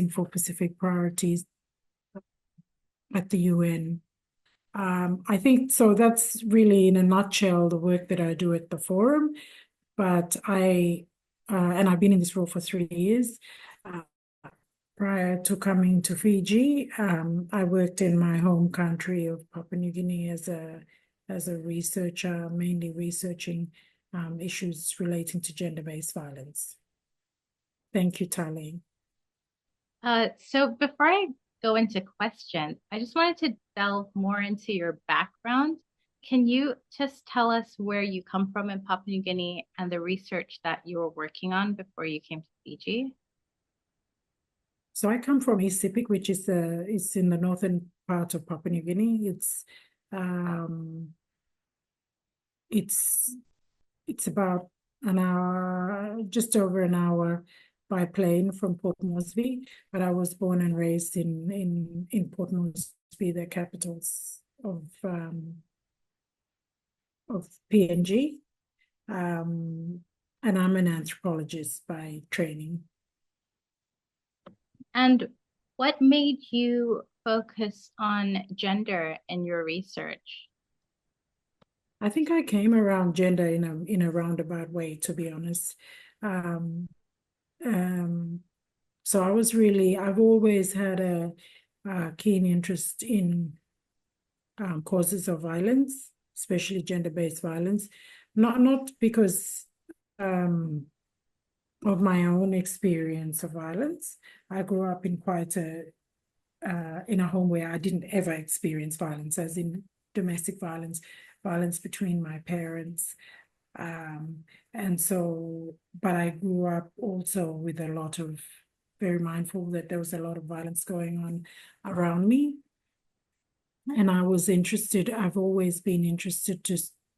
advocacy for Pacific priorities at the UN. I think so. That's really, in a nutshell, the work that I do at the forum. But and I've been in this role for 3 years. Prior to coming to Fiji, I worked in my home country of Papua New Guinea as a researcher, mainly researching issues relating to gender-based violence. Thank you, Tarlene. So before I go into questions, I just wanted to delve more into your background. Can you just tell us where you come from in Papua New Guinea and the research that you were working on before you came to Fiji? So I come from East Sepik, which is in the northern part of Papua New Guinea. It's about an hour, just over an hour by plane from Port Moresby, but I was born and raised in Port Moresby, the capital of PNG, and I'm an anthropologist by training. And what made you focus on gender in your research? I think I came around gender in a roundabout way, to be honest. So I've always had a keen interest in causes of violence, especially gender-based violence. Not because of my own experience of violence. I grew up in in a home where I didn't ever experience violence, as in domestic violence between my parents. And so, but I grew up also with very mindful that there was a lot of violence going on around me. And I've always been interested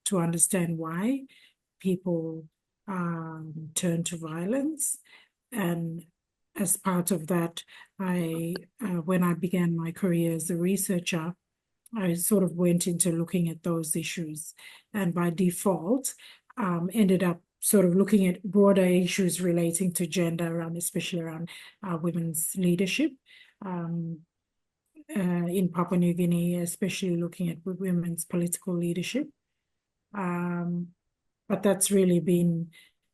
to understand why people turn to violence. And as part of that, when I began my career as a researcher, I sort of went into looking at those issues, and by default, ended up sort of looking at broader issues relating to gender, especially around women's leadership in Papua New Guinea, especially looking at women's political leadership. But that's really been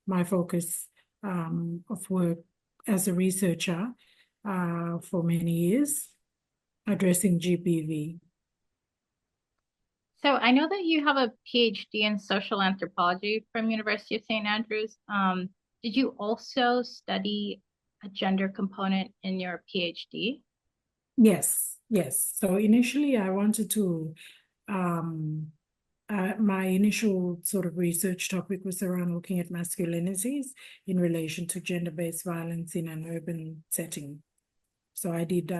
my focus of work as a researcher for many years, addressing GBV. So I know that you have a PhD in social anthropology from University of St. Andrews. Did you also study a gender component in your PhD? Yes. So initially I wanted to, my initial sort of research topic was around looking at masculinities in relation to gender-based violence in an urban setting. So I did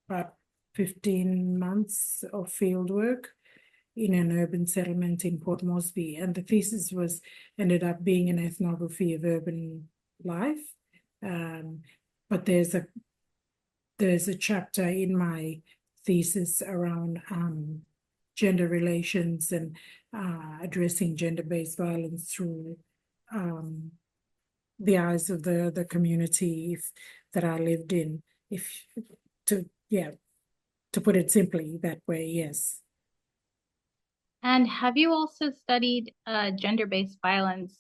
about 15 months of field work in an urban settlement in Port Moresby, and the thesis ended up being an ethnography of urban life. But there's a chapter in my thesis around gender relations and addressing gender-based violence through the eyes of the community that I lived in. To put it simply that way, yes. And have you also studied gender-based violence,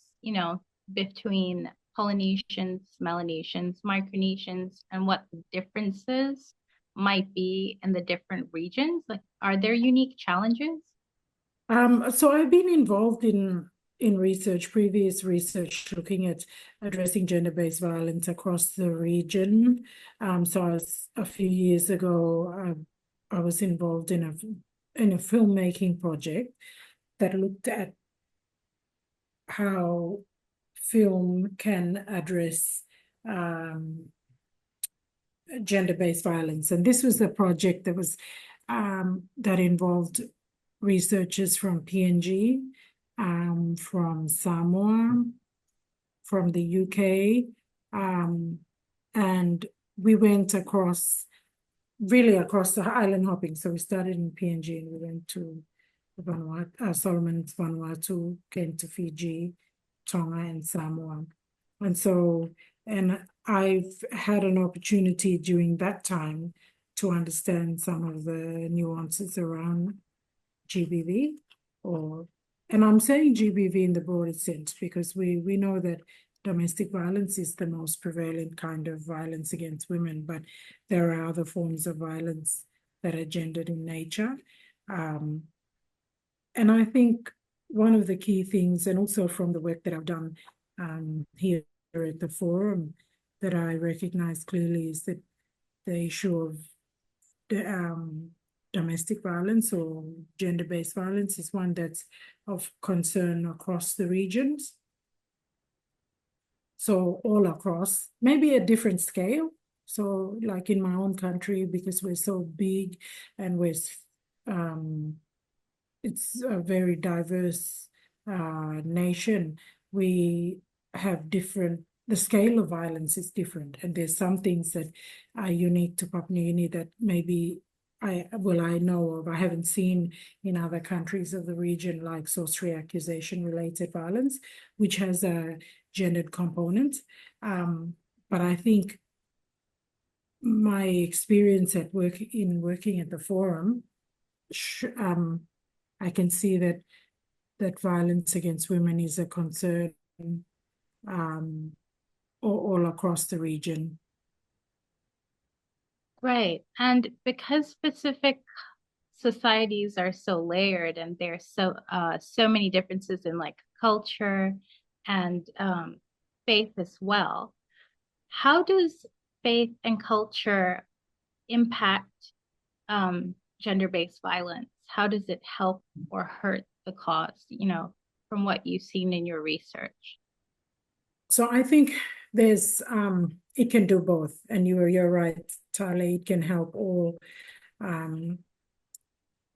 between Polynesians, Melanesians, Micronesians, and what the differences might be in the different regions? Like, are there unique challenges? So I've been involved in previous research looking at addressing gender-based violence across the region. So a few years ago, I was involved in a filmmaking project that looked at how film can address gender-based violence. And this was a project that involved researchers from PNG, from Samoa, from the UK, and we went across the island hopping. So we started in PNG and we went to Vanuatu, Solomon's, Vanuatu, came to Fiji, Tonga, and Samoa. And so And I've had an opportunity during that time to understand some of the nuances around GBV, and I'm saying GBV in the broadest sense because we know that domestic violence is the most prevalent kind of violence against women, but there are other forms of violence that are gendered in nature. And I think one of the key things, and also from the work that I've done here at the forum, that I recognize clearly is that the issue of the, domestic violence or gender-based violence is one that's of concern across the regions. So all across, maybe a different scale. So like in my own country, because we're so big and it's a very diverse nation, we have the scale of violence is different. And there's some things that are unique to Papua New Guinea that maybe I know of. I haven't seen in other countries of the region, like sorcery accusation related violence, which has a gendered component. But I think my experience at working at the forum, I can see that violence against women is a concern all across the region. Right. And because specific societies are so layered and there's so many differences in like culture and faith as well, how does faith and culture impact gender-based violence? How does it help or hurt the cause, from what you've seen in your research? So I think there's it can do both, and you're right, Tali. It can help or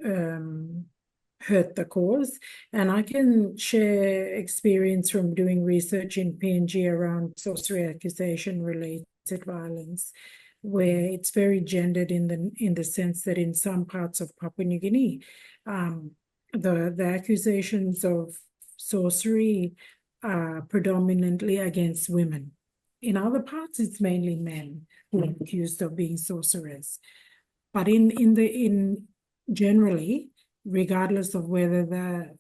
hurt the cause. And I can share experience from doing research in PNG around sorcery accusation related violence, where it's very gendered in the sense that in some parts of Papua New Guinea, the accusations of sorcery are predominantly against women. In other parts, it's mainly men who are accused of being sorcerers. But in generally, regardless of whether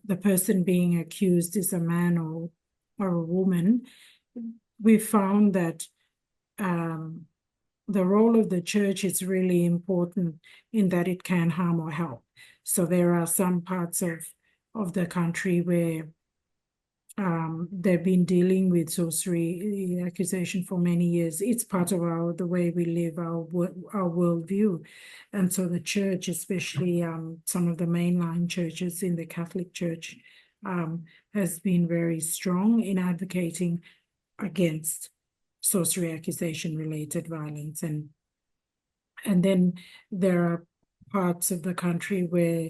the person being accused is a man or a woman, we found that the role of the church is really important in that it can harm or help. So there are some parts of the country where they've been dealing with sorcery accusation for many years. It's part of the way we live, our worldview. And so the church, especially some of the mainline churches in the Catholic Church, has been very strong in advocating against sorcery accusation related violence. And then there are parts of the country where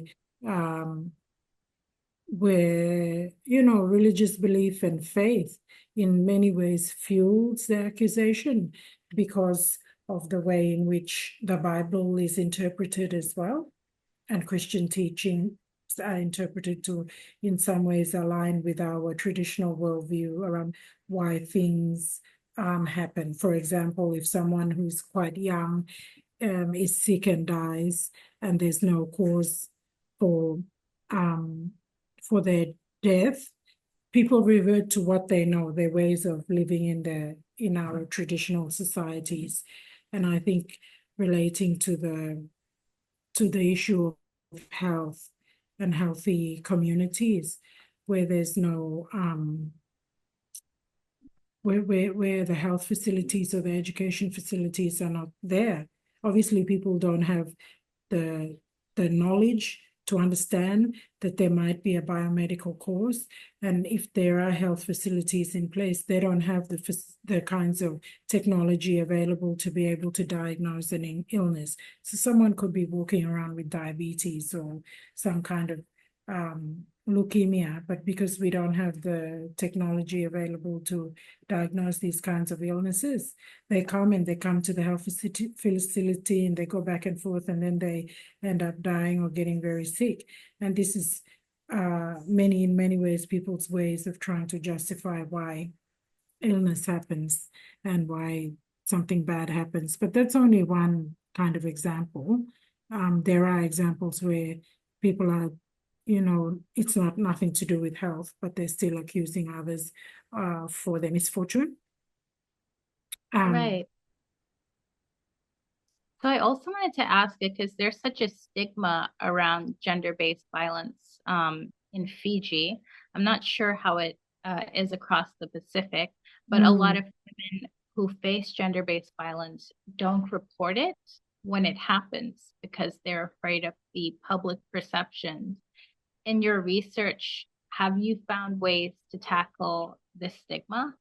religious belief and faith in many ways fuels the accusation because of the way in which the Bible is interpreted as well, and Christian teachings are interpreted to in some ways align with our traditional worldview around why things happen. For example, if someone who's quite young is sick and dies and there's no cause for their death, people revert to what they know, their ways of living in our traditional societies. And I think relating to the issue of health and healthy communities where there's no where the health facilities or the education facilities are not there. Obviously, people don't have the knowledge to understand that there might be a biomedical cause. And if there are health facilities in place, they don't have the kinds of technology available to be able to diagnose an illness. So someone could be walking around with diabetes or some kind of leukemia, but because we don't have the technology available to diagnose these kinds of illnesses, they come to the health facility and they go back and forth, and then they end up dying or getting very sick. And this is in many ways people's ways of trying to justify why illness happens and why something bad happens. But that's only one kind of example. There are examples where people are, it's not nothing to do with health, but they're still accusing others for their misfortune. Right. So I also wanted to ask, because there's such a stigma around gender-based violence in Fiji. I'm not sure how it is across the Pacific, but a lot of women who face gender-based violence don't report it when it happens because they're afraid of the public perception. In your research, have you found ways to tackle this stigma?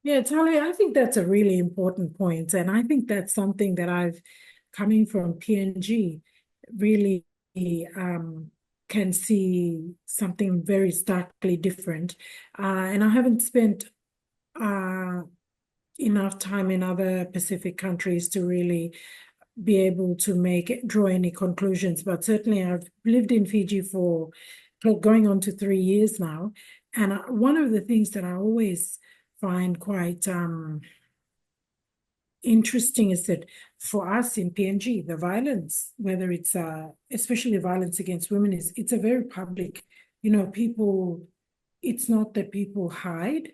Yeah, Tali, I think that's a really important point, and I think that's something that I've, coming from PNG, really can see something very starkly different. And I haven't spent uh, enough time in other Pacific countries to really be able to draw any conclusions. But certainly, I've lived in Fiji for going on to 3 years now, and one of the things that I always find quite interesting is that for us in PNG, the violence, whether it's especially violence against women, it's a very public, people, it's not that people hide,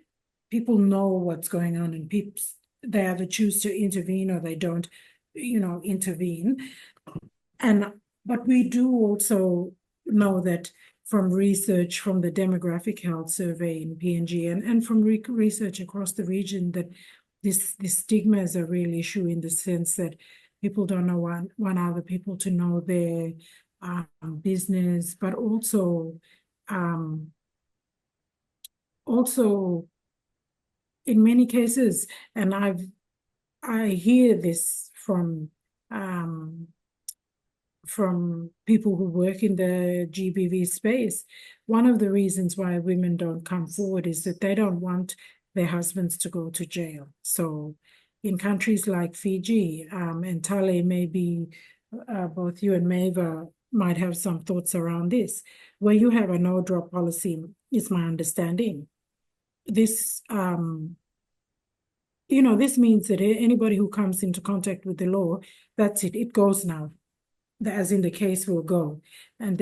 people know what's going on, and people, they either choose to intervene or they don't, intervene. But we do also know that from research from the Demographic Health Survey in PNG and from research across the region, that this stigma is a real issue, in the sense that people don't know want other people to know their business, but also in many cases, and I hear this from people who work in the GBV space. One of the reasons why women don't come forward is that they don't want their husbands to go to jail. So in countries like Fiji, and Tale, maybe both you and Maeva might have some thoughts around this, where you have a no-drop policy, is my understanding. This, this means that anybody who comes into contact with the law, that's it, it goes now, as in the case will go. And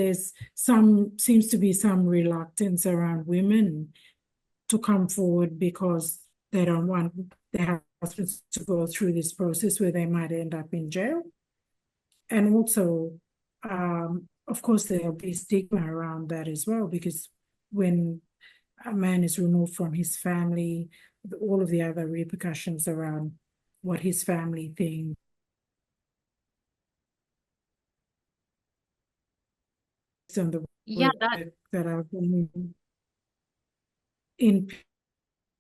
seems to be some reluctance around women to come forward because they don't want their husbands to go through this process where they might end up in jail. And also, of course, there'll be stigma around that as well, because when a man is removed from his family, all of the other repercussions around what his family thinks. On the Yeah, work that I've been in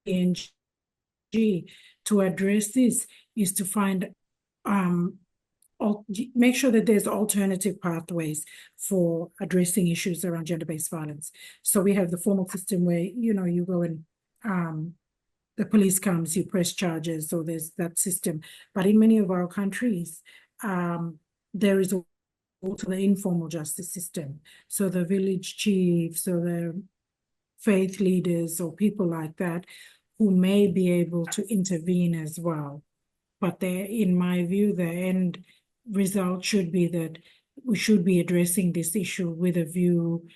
PNG to address this is to find make sure that there's alternative pathways for addressing issues around gender-based violence. So we have the formal system where you go and the police comes, you press charges, so there's that system. But in many of our countries, there is also the informal justice system. So the village chiefs or the faith leaders or people like that who may be able to intervene as well. But in my view, the end result should be that we should be addressing this issue with a view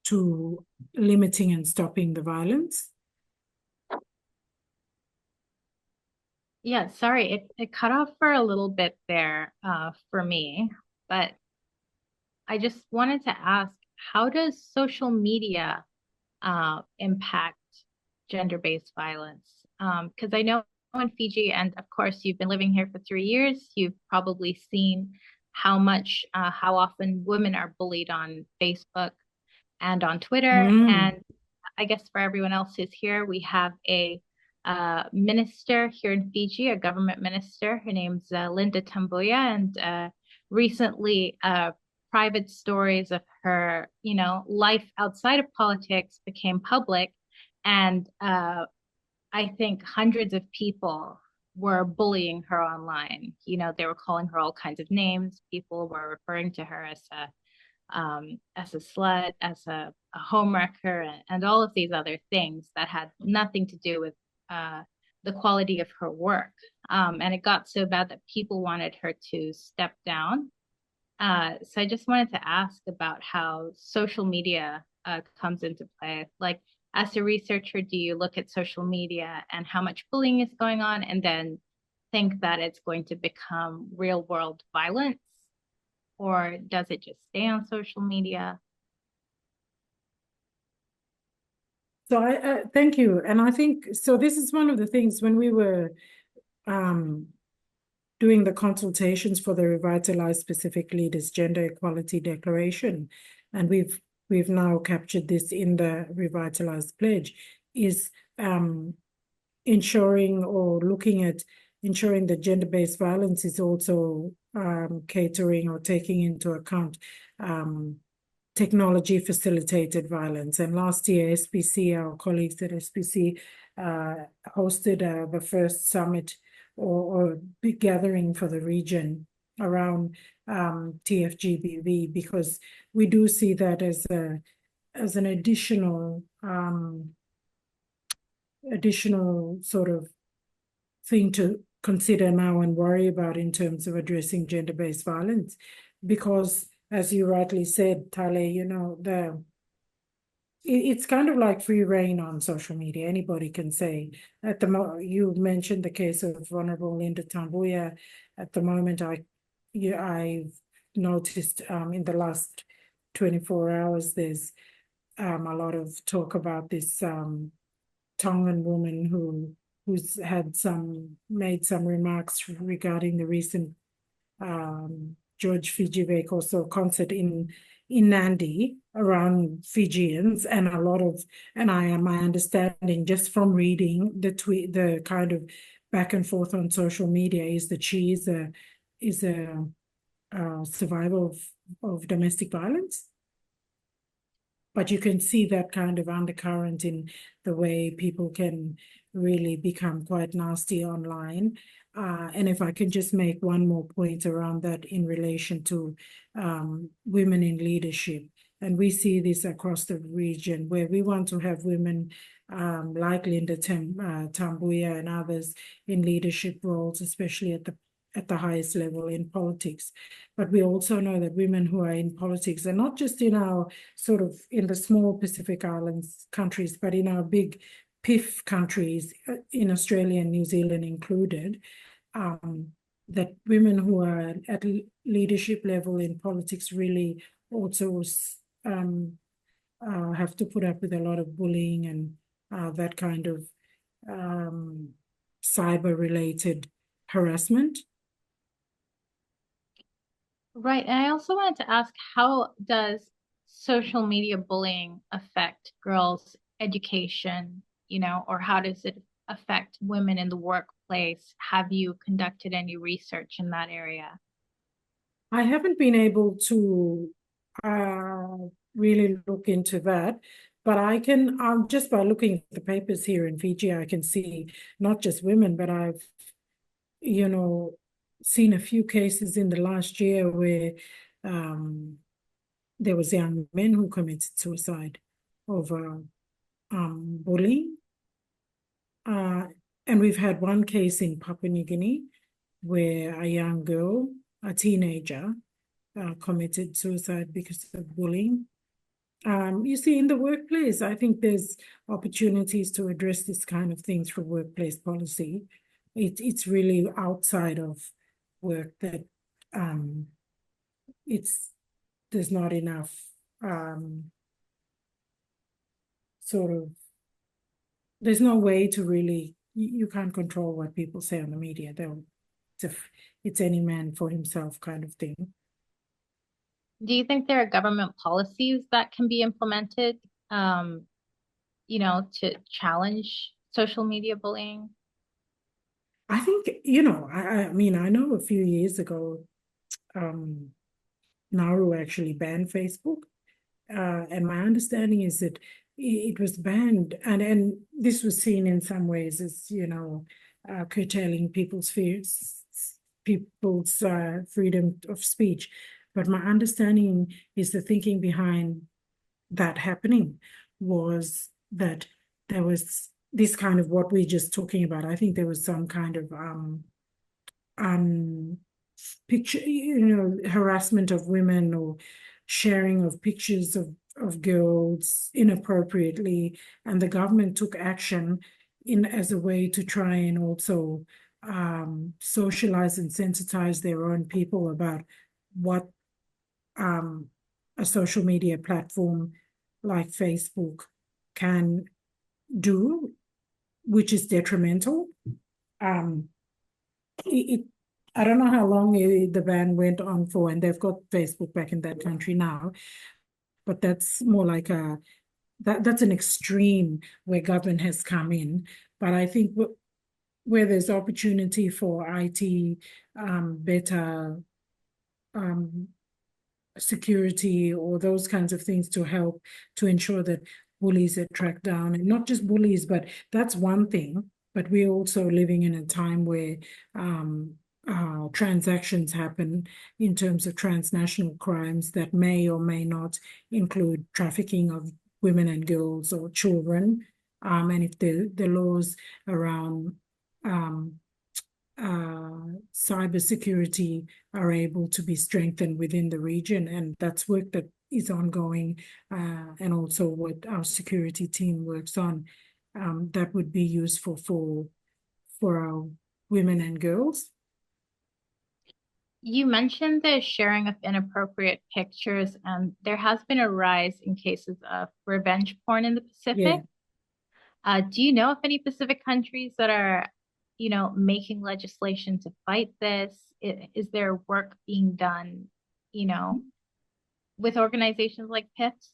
to limiting and stopping the violence. Yeah, sorry, it cut off for a little bit there for me, but I just wanted to ask, how does social media impact gender-based violence? Because I know in Fiji, and of course you've been living here for 3 years, you've probably seen how often women are bullied on Facebook and on Twitter. And I guess for everyone else who's here, we have a minister here in Fiji, a government minister. Her name's Linda Tambuya, and recently private stories of her, life outside of politics became public. And I think hundreds of people were bullying her online. They were calling her all kinds of names. People were referring to her as as a slut, as a homewrecker, and all of these other things that had nothing to do with the quality of her work. And it got so bad that people wanted her to step down. So I just wanted to ask about how social media comes into play. Like, as a researcher, do you look at social media and how much bullying is going on, and then think that it's going to become real world violence? Or does it just stay on social media? So I thank you. And I think, so this is one of the things when we were doing the consultations for the Revitalize Pacific Leaders Gender Equality Declaration, and we've now captured this in the Revitalize Pledge, is ensuring or looking at ensuring that gender-based violence is also catering or taking into account technology facilitated violence. And last year, SPC, our colleagues at SPC, hosted the first summit or big gathering for the region around TFGBV, because we do see that as an additional sort of thing to consider now and worry about in terms of addressing gender-based violence, because as you rightly said, Tale, you know, it's kind of like free reign on social media. Anybody can say. You mentioned the case of Vulnerable Linda Tambuya. At the moment, I've noticed in the last 24 hours, there's a lot of talk about this Tongan woman who's made some remarks regarding the recent George Fijivek also concert in Nandi around Fijians, and my understanding just from reading the kind of back and forth on social media is that she is a survivor of domestic violence. But you can see that kind of undercurrent in the way people can really become quite nasty online. And if I can just make one more point around that in relation to women in leadership. And we see this across the region where we want to have women like Linda Tambuya and others in leadership roles, especially at the highest level in politics. But we also know that women who are in politics are not just in our sort of in the small Pacific Islands countries, but in our big PIF countries, in Australia and New Zealand included, that women who are at leadership level in politics really also have to put up with a lot of bullying and that kind of cyber-related harassment. Right. And I also wanted to ask, how does social media bullying affect girls' education, or how does it affect women in the workplace? Have you conducted any research in that area? I haven't been able to really look into that, but I can, just by looking at the papers here in Fiji, I can see not just women, but I've, seen a few cases in the last year where there was young men who committed suicide over bullying. And we've had one case in Papua New Guinea where a young girl, a teenager, committed suicide because of bullying. You see, in the workplace, I think there's opportunities to address this kind of things through workplace policy. It's really outside of work that there's not enough there's no way to really, you can't control what people say on the media. It's any man for himself kind of thing. Do you think there are government policies that can be implemented, to challenge social media bullying? I think, I mean, I know a few years ago, Nauru actually banned Facebook. And my understanding is that it was banned, and this was seen in some ways as, curtailing people's freedom of speech. But my understanding is the thinking behind that happening was that there was this kind of what we're just talking about. I think there was some kind of picture, harassment of women or sharing of pictures of girls inappropriately, and the government took action in as a way to try and also socialize and sensitize their own people about what a social media platform like Facebook can do, which is detrimental. I don't know how long the ban went on for, and they've got Facebook back in that country now, but that's more like that's an extreme where government has come in. But I think where there's opportunity for IT, better security or those kinds of things to help to ensure that bullies are tracked down, and not just bullies, but that's one thing. But we're also living in a time where transactions happen in terms of transnational crimes that may or may not include trafficking of women and girls or children. And if the laws around cybersecurity are able to be strengthened within the region, and that's work that is ongoing, and also what our security team works on, that would be useful for our women and girls. You mentioned the sharing of inappropriate pictures, and there has been a rise in cases of revenge porn in the Pacific. Do you know of any Pacific countries that are, making legislation to fight this? Is there work being done, with organizations like PIFS?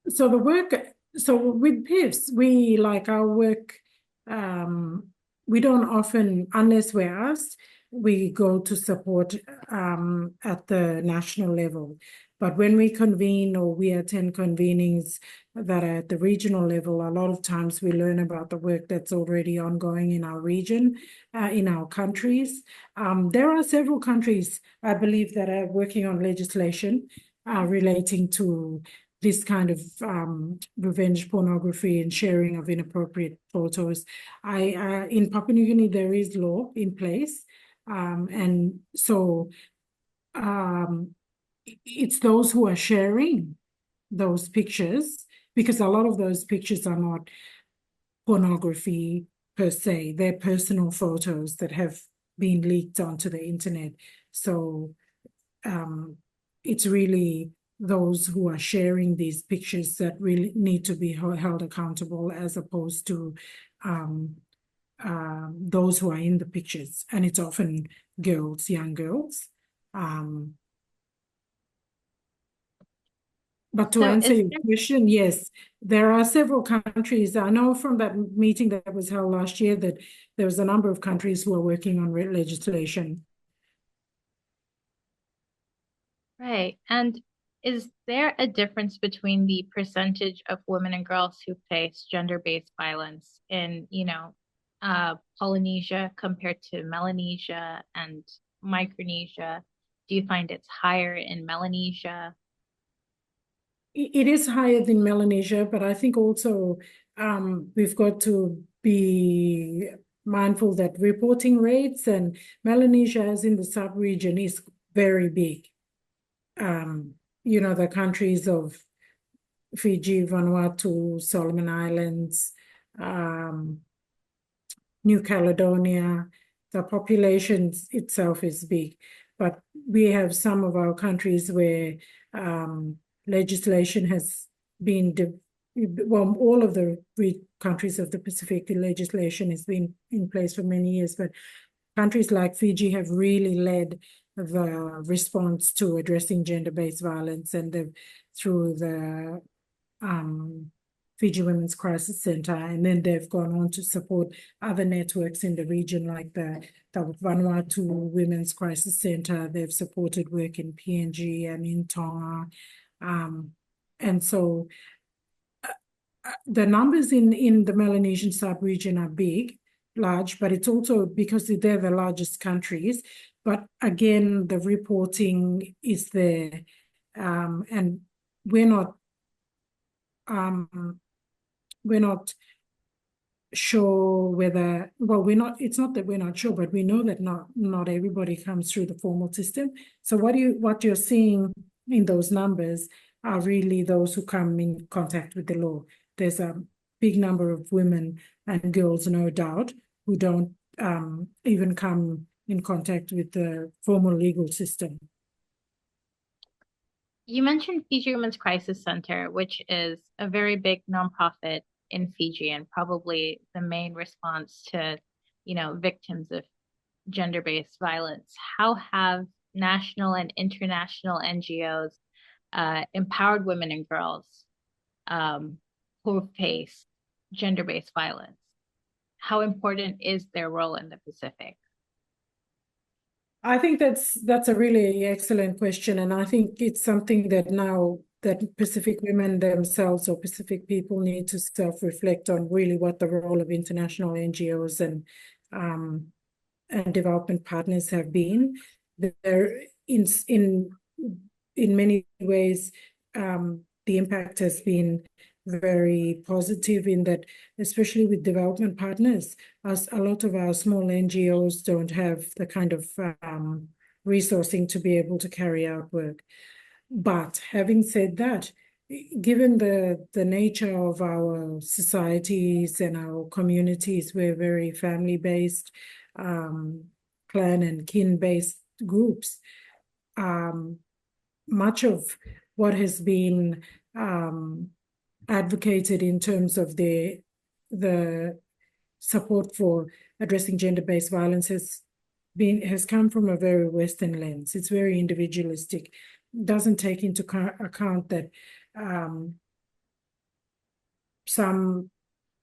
So with PIFS, we like our work, we don't often, unless we're asked, we go to support at the national level. But when we convene or we attend convenings that are at the regional level, a lot of times we learn about the work that's already ongoing in our region, in our countries. There are several countries, I believe, that are working on legislation relating to this kind of revenge pornography and sharing of inappropriate photos. In Papua New Guinea, there is law in place. And so it's those who are sharing those pictures, because a lot of those pictures are not pornography per se. They're personal photos that have been leaked onto the internet. So it's really those who are sharing these pictures that really need to be held accountable, as opposed to those who are in the pictures. And it's often girls, young girls. But to answer your question, yes, there are several countries. I know from that meeting that was held last year that there was a number of countries who are working on legislation. Right. And is there a difference between the percentage of women and girls who face gender-based violence in, Polynesia compared to Melanesia and Micronesia? Do you find it's higher in Melanesia? It is higher than Melanesia, but I think also we've got to be mindful that reporting rates, and Melanesia, as in the sub-region, is very big. The countries of Fiji, Vanuatu, Solomon Islands, New Caledonia, the population itself is big. But we have some of our countries where legislation has been, all of the countries of the Pacific, the legislation has been in place for many years, but countries like Fiji have really led the response to addressing gender-based violence, and through the Fiji Women's Crisis Center, and then they've gone on to support other networks in the region, like the Vanuatu Women's Crisis Center. They've supported work in PNG and in Tonga. And so the numbers in the Melanesian sub-region are big, large, but it's also because they're the largest countries. But again, the reporting is there, and we're not sure whether, well, it's not that we're not sure, but we know that not everybody comes through the formal system. So what you're seeing in those numbers are really those who come in contact with the law. There's a big number of women and girls, no doubt, who don't even come in contact with the formal legal system. You mentioned Fiji Women's Crisis Center, which is a very big nonprofit in Fiji and probably the main response to, victims of gender-based violence. How have national and international NGOs empowered women and girls who face gender-based violence? How important is their role in the Pacific? I think that's a really excellent question, and I think it's something that now that Pacific women themselves or Pacific people need to self-reflect on really what the role of international NGOs and development partners have been. There in many ways, the impact has been very positive in that, especially with development partners, as a lot of our small NGOs don't have the kind of resourcing to be able to carry out work. But having said that, given the nature of our societies and our communities, we're very family-based, clan and kin-based groups. Much of what has been advocated in terms of the support for addressing gender-based violence has come from a very Western lens. It's very individualistic. It doesn't take into account that some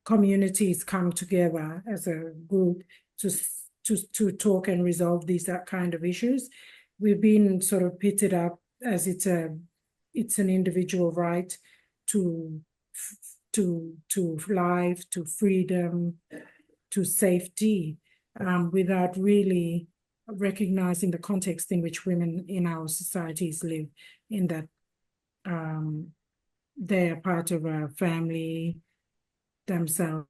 communities come together as a group to talk and resolve these kind of issues. We've been sort of pitted up as it's an individual right to life, to freedom, to safety, without really recognizing the context in which women in our societies live, in that they are part of a family themselves,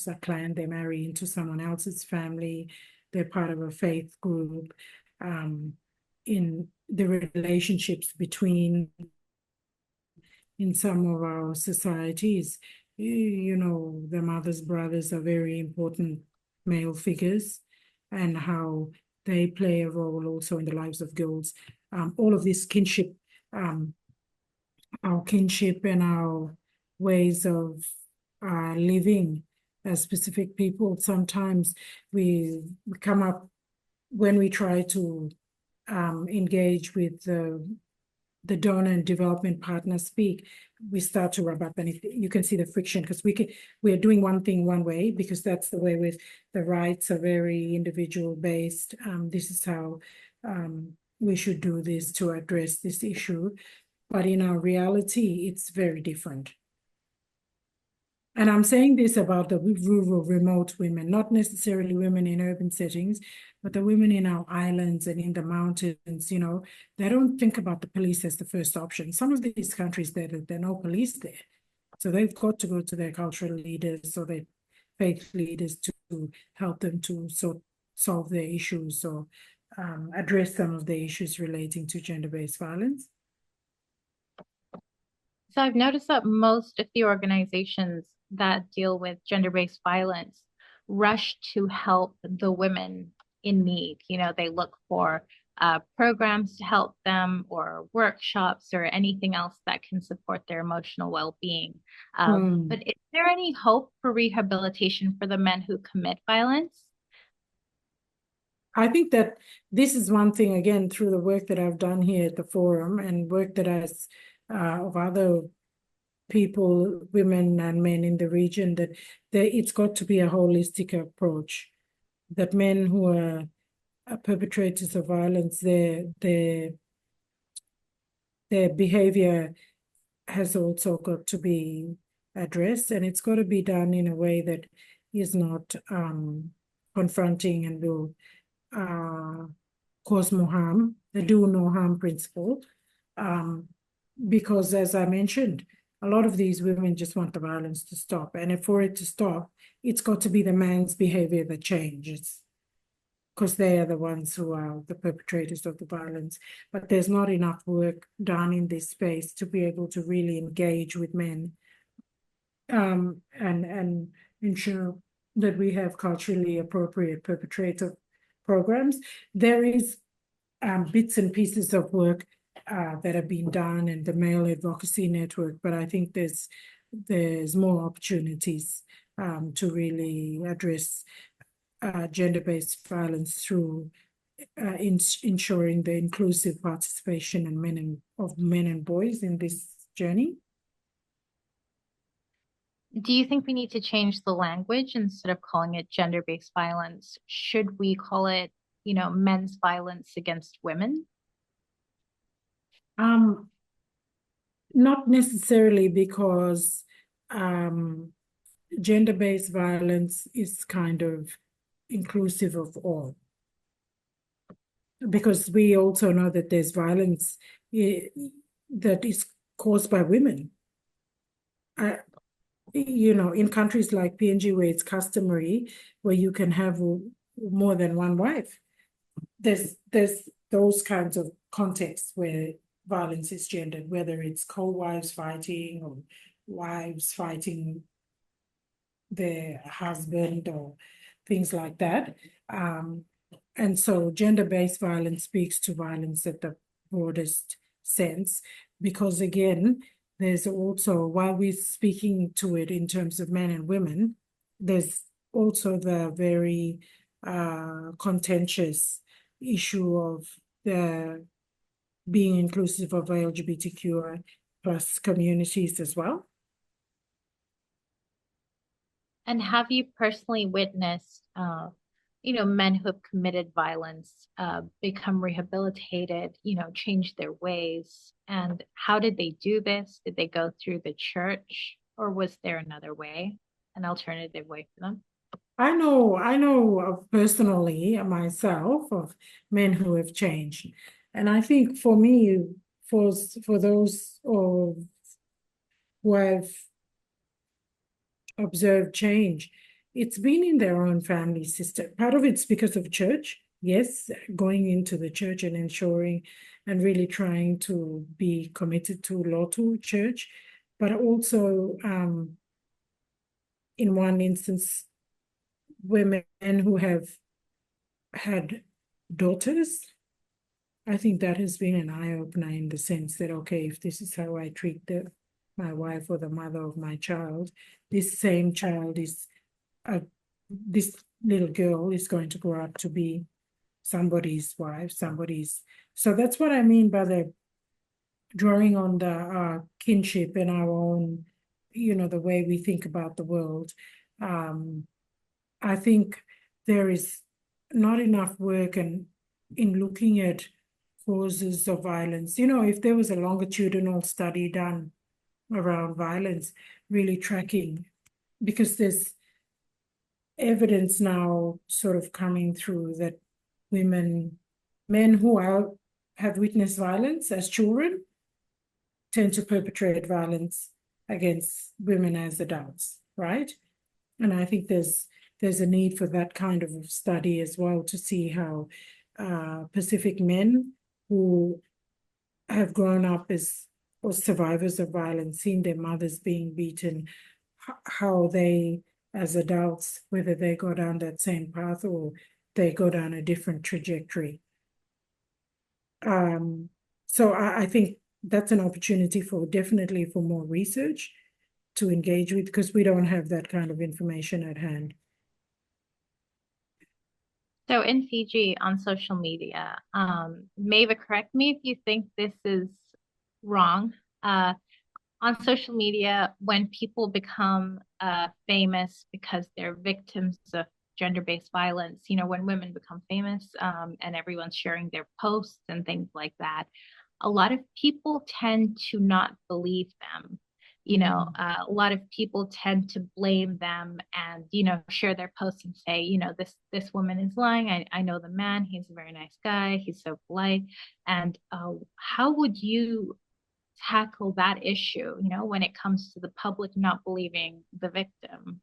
a clan, they marry into someone else's family, they're part of a faith group, in the relationships between, in some of our societies, the mothers, brothers are very important male figures, and how they play a role also in the lives of girls. All of this kinship, our kinship and our ways of living as specific people, sometimes we come up when we try to engage with the donor and development partner speak, we start to rub up, and you can see the friction, because we are doing one thing one way because that's the way with the rights are very individual based. This is how we should do this to address this issue, but in our reality, it's very different. And I'm saying this about the rural, remote women, not necessarily women in urban settings, but the women in our islands and in the mountains, they don't think about the police as the first option. Some of these countries, there are no police there. So they've got to go to their cultural leaders or their faith leaders to help them to solve their issues or address some of the issues relating to gender-based violence. So I've noticed that most of the organizations that deal with gender-based violence rush to help the women in need. They look for programs to help them, or workshops, or anything else that can support their emotional well-being. But is there any hope for rehabilitation for the men who commit violence? I think that this is one thing, again, through the work that I've done here at the forum and work that of other people, women and men in the region, that it's got to be a holistic approach, that men who are perpetrators of violence, their behavior has also got to be addressed, and it's got to be done in a way that is not confronting and will cause more harm, the do no harm principle. Because as I mentioned, a lot of these women just want the violence to stop. And if for it to stop, it's got to be the man's behavior that changes, because they are the ones who are the perpetrators of the violence. But there's not enough work done in this space to be able to really engage with men and ensure that we have culturally appropriate perpetrator programs. There is bits and pieces of work that have been done in the Male Advocacy Network, but I think there's more opportunities to really address gender-based violence through ensuring the inclusive participation of men and boys in this journey. Do you think we need to change the language instead of calling it gender-based violence? Should we call it, men's violence against women? Not necessarily, because gender-based violence is kind of inclusive of all. Because we also know that there's violence that is caused by women. In countries like PNG, where it's customary, where you can have more than one wife, there's those kinds of contexts where violence is gendered, whether it's co-wives fighting or wives fighting their husband or things like that. And so gender-based violence speaks to violence at the broadest sense, because again, there's also, while we're speaking to it in terms of men and women, there's also the very contentious issue of the being inclusive of LGBTQI plus communities as well. And have you personally witnessed, men who have committed violence become rehabilitated, change their ways? And how did they do this? Did they go through the church, or was there another way, an alternative way for them? I know of personally myself of men who have changed. And I think for me, for those who have observed change, it's been in their own family system. Part of it's because of church, yes, going into the church and ensuring and really trying to be committed to Lotu Church, but also in one instance, women who have had daughters. I think that has been an eye-opener in the sense that, okay, if this is how I treat my wife or the mother of my child, this same child this little girl is going to grow up to be somebody's wife, so that's what I mean by the drawing on the kinship and our own, the way we think about the world. I think there is not enough work in looking at causes of violence. If there was a longitudinal study done around violence, really tracking, because there's evidence now sort of coming through that men who have witnessed violence as children tend to perpetrate violence against women as adults, right? And I think there's a need for that kind of study as well, to see how Pacific men who have grown up as or survivors of violence, seen their mothers being beaten, how they, as adults, whether they go down that same path or they go down a different trajectory. So I think that's an opportunity definitely for more research to engage with, because we don't have that kind of information at hand. So in Fiji, on social media, Maeva, correct me if you think this is wrong. On social media, when people become famous because they're victims of gender-based violence, when women become famous and everyone's sharing their posts and things like that, a lot of people tend to not believe them. a lot of people tend to blame them and, share their posts and say, this woman is lying. I know the man, he's a very nice guy, he's so polite. And how would you tackle that issue, when it comes to the public not believing the victim?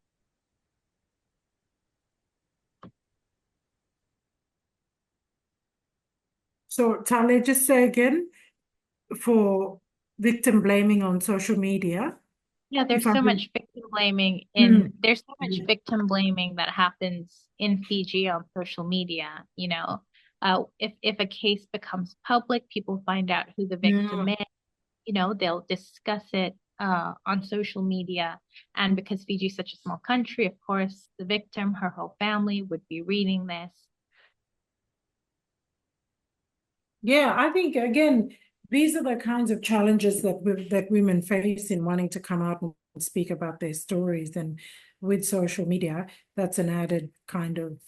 So, Tale, just say again, for victim blaming on social media. Yeah, If there's I so can, much victim blaming Mm. there's so much victim blaming that happens in Fiji on social media, if a case becomes public, people find out who the victim Yeah. is, they'll discuss it on social media. And because Fiji is such a small country, of course, the victim, her whole family would be reading this. Yeah, I think again, these are the kinds of challenges that women face in wanting to come out and speak about their stories. And with social media, that's an added kind of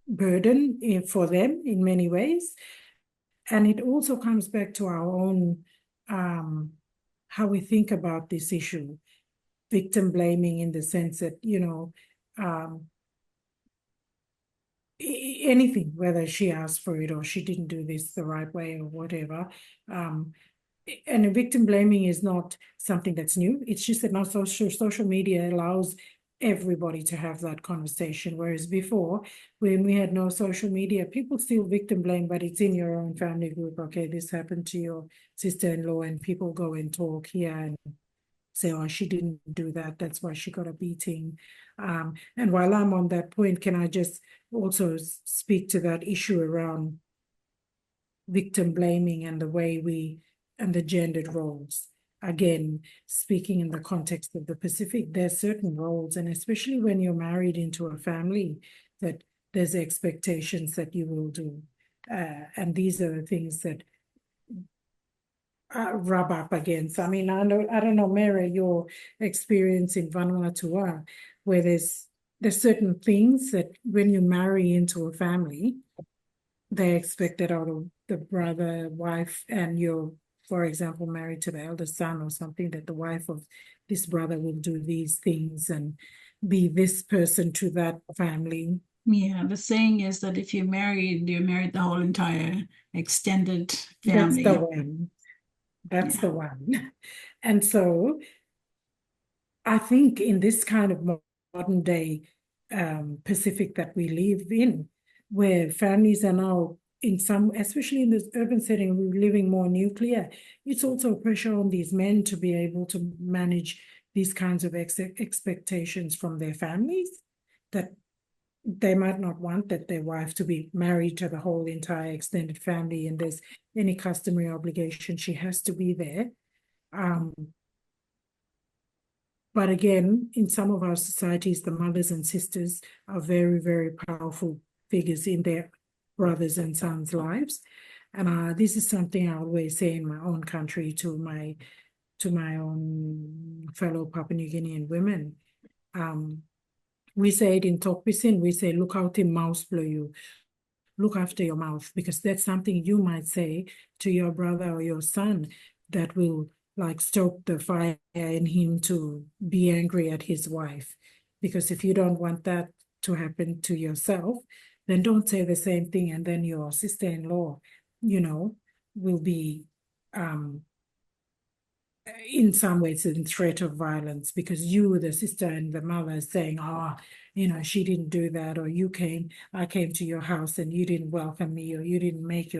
burden for them in many ways. And it also comes back to our own how we think about this issue, victim blaming in the sense that, um, anything, whether she asked for it or she didn't do this the right way or whatever. And victim blaming is not something that's new. It's just that now social media allows everybody to have that conversation. Whereas before, when we had no social media, people still victim blame, but it's in your own family group. Okay, this happened to your sister-in-law, and people go and talk here and say, oh, she didn't do that, that's why she got a beating. And while I'm on that point, can I just also speak to that issue around victim blaming and the way and the gendered roles? Again, speaking in the context of the Pacific, there's certain roles, and especially when you're married into a family, that there's expectations that you will do. And these are the things that rub up against. I mean, I don't know, Mary, your experience in Vanuatu, where there's certain things that when you marry into a family, they expect that out of the brother, wife, and you're, for example, married to the eldest son or something, that the wife of this brother will do these things and be this person to that family. Yeah, the saying is that if you're married the whole entire extended family. That's the one. That's the one. And so I think in this kind of modern day Pacific that we live in, where families are now in some, especially in this urban setting, we're living more nuclear, it's also pressure on these men to be able to manage these kinds of expectations from their families, that they might not want that their wife to be married to the whole entire extended family, and there's any customary obligation, she has to be there. But again, in some of our societies, the mothers and sisters are very, very powerful figures in their brothers and sons' lives. And this is something I always say in my own country to my own fellow Papua New Guinean women. We say it in Tok Pisin, we say, look out in mouse blow you. Look after your mouth, because that's something you might say to your brother or your son that will like stoke the fire in him to be angry at his wife. Because if you don't want that to happen to yourself, then don't say the same thing, and then your sister-in-law, will be in some ways in threat of violence, because you, the sister and the mother, is saying, she didn't do that, or I came to your house and you didn't welcome me, or you didn't make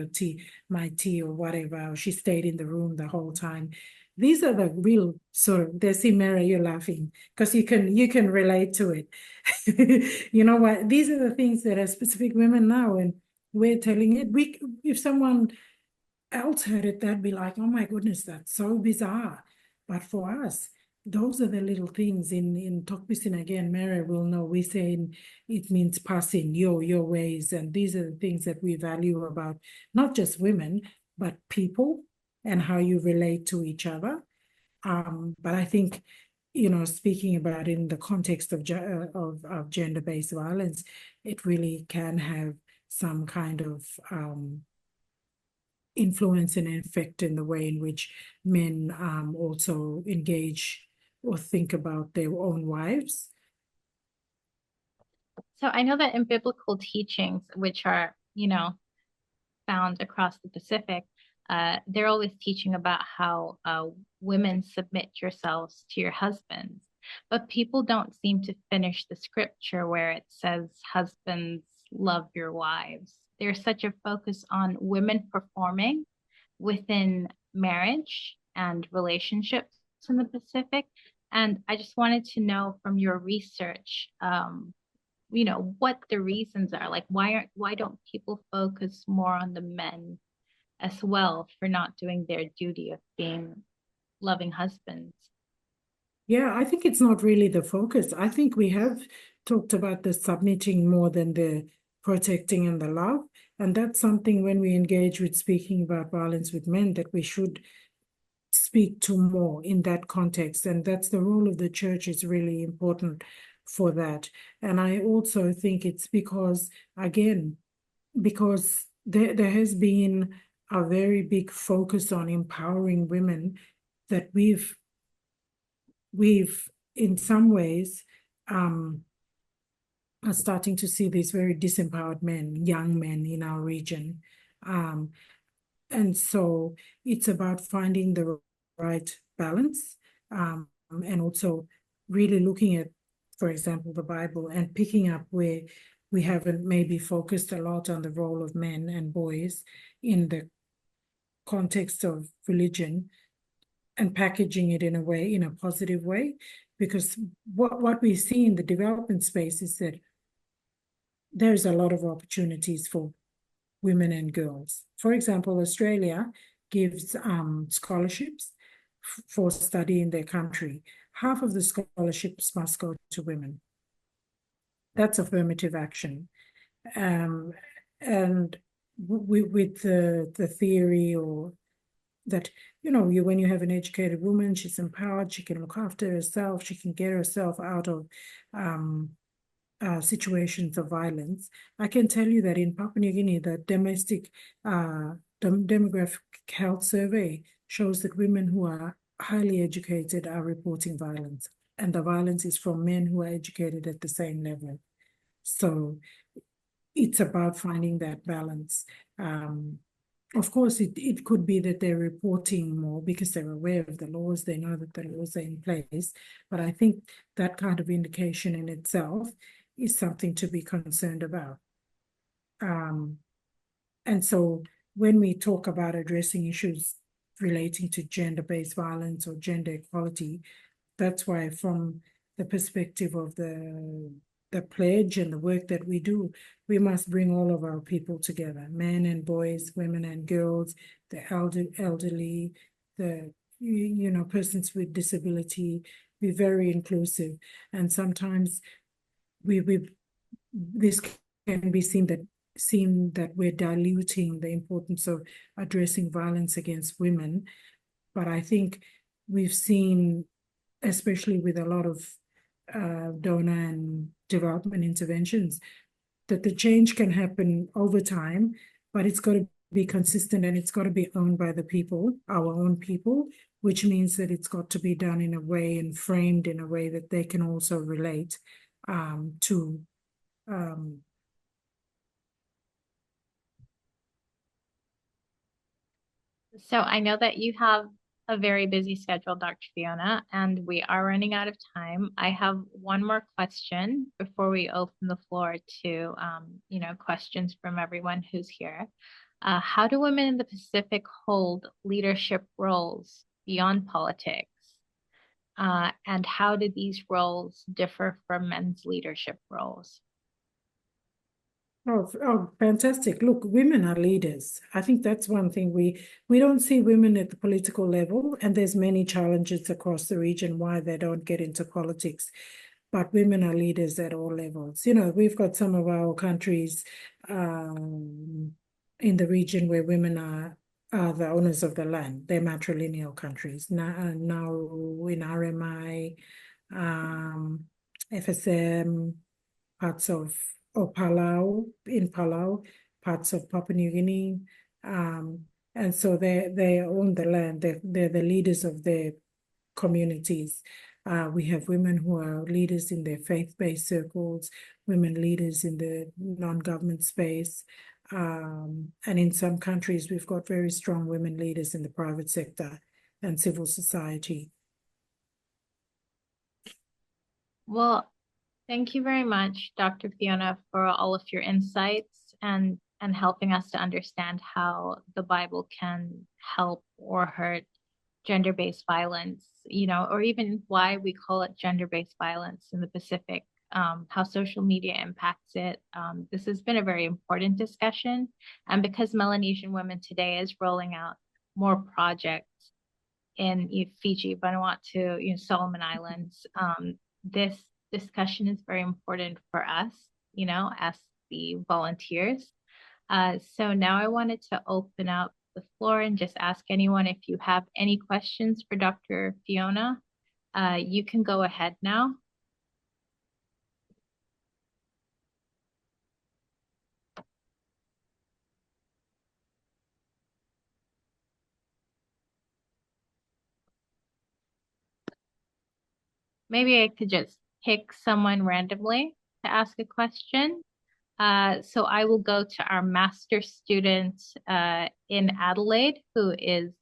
my tea or whatever, or she stayed in the room the whole time. These are the real sort of, Desi Mary, you're laughing because you can relate to it. You know what? These are the things that are specific women now, and we're telling it. If someone else heard it, they'd be like, oh my goodness, that's so bizarre. But for us, those are the little things in Tok Pisin. Again, Mary will know, we say it means passing your ways. And these are the things that we value about not just women, but people and how you relate to each other. But I think, speaking about in the context of gender-based violence, it really can have some kind of influence and effect in the way in which men also engage or think about their own wives. So I know that in biblical teachings, which are, found across the Pacific, they're always teaching about how women submit yourselves to your husbands. But people don't seem to finish the scripture where it says, husbands, love your wives. There's such a focus on women performing within marriage and relationships in the Pacific. And I just wanted to know from your research, what the reasons are. Like, why don't people focus more on the men as well for not doing their duty of being loving husbands? Yeah, I think it's not really the focus. I think we have talked about the submitting more than the protecting and the love. And that's something when we engage with speaking about violence with men that we should speak to more in that context. And that's the role of the church is really important for that. And I also think it's because, again, because there has been a very big focus on empowering women that we've in some ways are starting to see these very disempowered men, young men in our region. And so it's about finding the right balance and also really looking at, for example, the Bible and picking up where we haven't maybe focused a lot on the role of men and boys in the context of religion and packaging it in a way, in a positive way, because what we see in the development space is that there's a lot of opportunities for women and girls. For example, Australia gives scholarships for study in their country. Half of the scholarships must go to women. That's affirmative action. And with the theory or that, when you have an educated woman, she's empowered, she can look after herself, she can get herself out of situations of violence. I can tell you that in Papua New Guinea, the domestic demographic health survey shows that women who are highly educated are reporting violence, and the violence is from men who are educated at the same level. So it's about finding that balance. Of course, it could be that they're reporting more because they're aware of the laws, they know that the laws are in place. But I think that kind of indication in itself is something to be concerned about. And so when we talk about addressing issues relating to gender-based violence or gender equality, that's why from the perspective of the pledge and the work that we do, we must bring all of our people together, men and boys, women and girls, the elderly, the persons with disability, be very inclusive. And sometimes this can be seen that we're diluting the importance of addressing violence against women. But I think we've seen, especially with a lot of donor and development interventions, that the change can happen over time, but it's got to be consistent and it's got to be owned by the people, our own people, which means that it's got to be done in a way and framed in a way that they can also relate to. So I know that you have a very busy schedule, Dr. Fiona, and we are running out of time. I have one more question before we open the floor to, questions from everyone who's here. How do women in the Pacific hold leadership roles beyond politics? And how do these roles differ from men's leadership roles? Oh, fantastic. Look, women are leaders. I think that's one thing we don't see women at the political level, and there's many challenges across the region why they don't get into politics. But women are leaders at all levels. We've got some of our countries in the region where women are the owners of the land. They're matrilineal countries. Now in RMI, FSM, parts of Palau, parts of Papua New Guinea, And so they own the land. They're the leaders of their communities. We have women who are leaders in their faith-based circles, women leaders in the non-government space. And in some countries, we've got very strong women leaders in the private sector and civil society. Well, thank you very much, Dr. Fiona, for all of your insights and helping us to understand how the Bible can help or hurt gender-based violence, you know, or even why we call it gender-based violence in the Pacific, how social media impacts it. This has been a very important discussion. And because Melanesian Women Today is rolling out more projects in Fiji, Vanuatu, Solomon Islands, this discussion is very important for us, as the volunteers. So now I wanted to open up the floor and just ask anyone if you have any questions for Dr. Fiona. You can go ahead now. Maybe I could just pick someone randomly to ask a question. So I will go to our master student in Adelaide, who is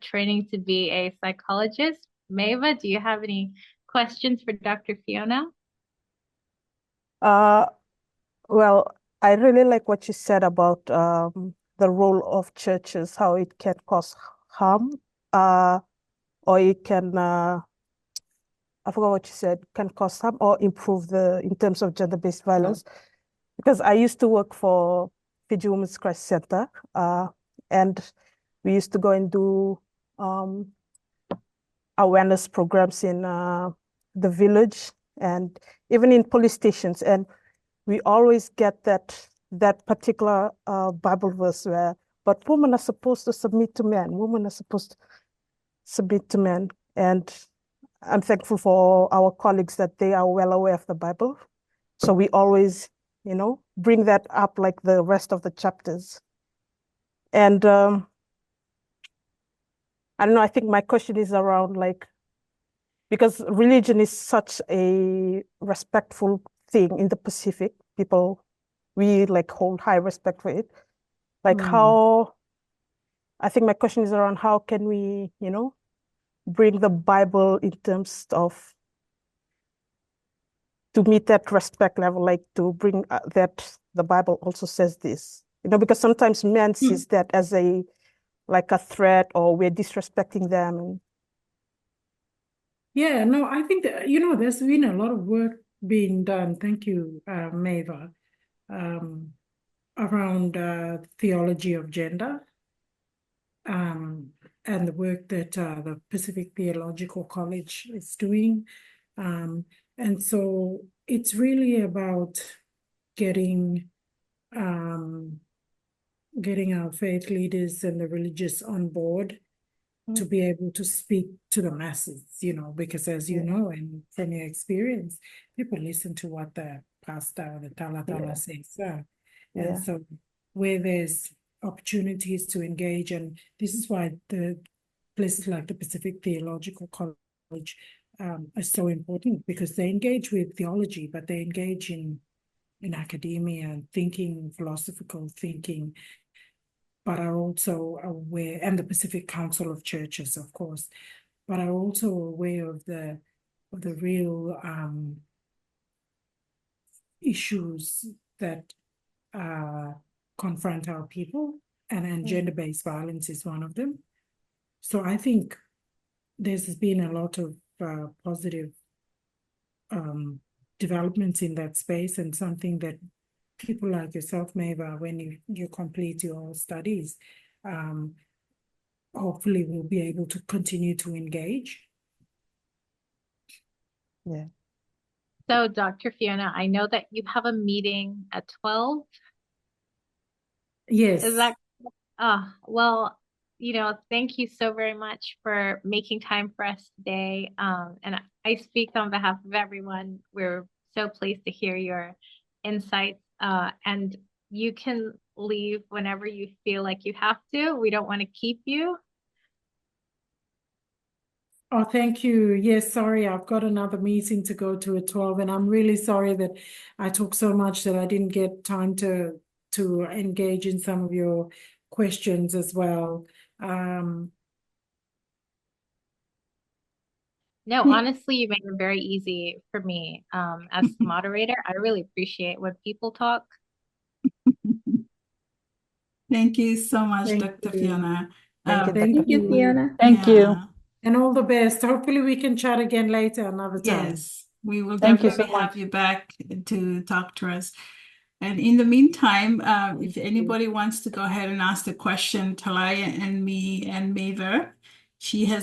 training to be a psychologist. Maeva, do you have any questions for Dr. Fiona? Well, I really like what you said about the role of churches, how it can cause harm, or it can, I forgot what you said, can cause harm or improve in terms of gender-based violence. Because I used to work for Fiji Women's Crisis Center, and we used to go and do awareness programs in the village and even in police stations. And we always get that particular Bible verse where, but women are supposed to submit to men. Women are supposed to submit to men. And I'm thankful for our colleagues that they are well aware of the Bible. So we always, bring that up like the rest of the chapters. And I don't know, I think my question is around because religion is such a respectful thing in the Pacific. People, we hold high respect for it. How, I think my question is around how can we, bring the Bible in terms of to meet that respect level, to bring that the Bible also says this, because sometimes men sees that as a threat or we're disrespecting them. Yeah, no, I think that, there's been a lot of work being done. Thank you, Maeva, around theology of gender, and the work that the Pacific Theological College is doing. And so it's really about getting our faith leaders and the religious on board to be able to speak to the masses, because as you know, and from your experience, people listen to what the pastor or the tala says. And so where there's opportunities to engage, and this is why the places like the Pacific Theological College are so important, because they engage with theology, but they engage in academia and thinking, philosophical thinking, but are also aware, and the Pacific Council of Churches, of course, but are also aware of the real issues that confront our people, and gender-based violence is one of them. So I think there's been a lot of positive developments in that space, and something that people like yourself, Maeva, when you complete your studies, hopefully we'll be able to continue to engage. Yeah. So, Dr. Fiona, I know that you have a meeting at 12. Yes. Is that, well, thank you so very much for making time for us today. And I speak on behalf of everyone. We're so pleased to hear your insights. And you can leave whenever you feel like you have to. We don't want to keep you. Oh, thank you. Yes, sorry, I've got another meeting to go to at 12, and I'm really sorry that I talk so much that I didn't get time to engage in some of your questions as well. No, Yeah. honestly, you made it very easy for me as the moderator. I really appreciate when people talk. Thank you so much, Thank Dr. you. Fiona. Thank you, Thank Dr. you. Fiona. Thank you. Yeah. And all the best. Hopefully we can chat again later another time. Yes, we will Thank you so definitely have much. you back to talk to us. And in the meantime, if you. anybody wants to go ahead and ask the question, Talaya and me and Maver, she has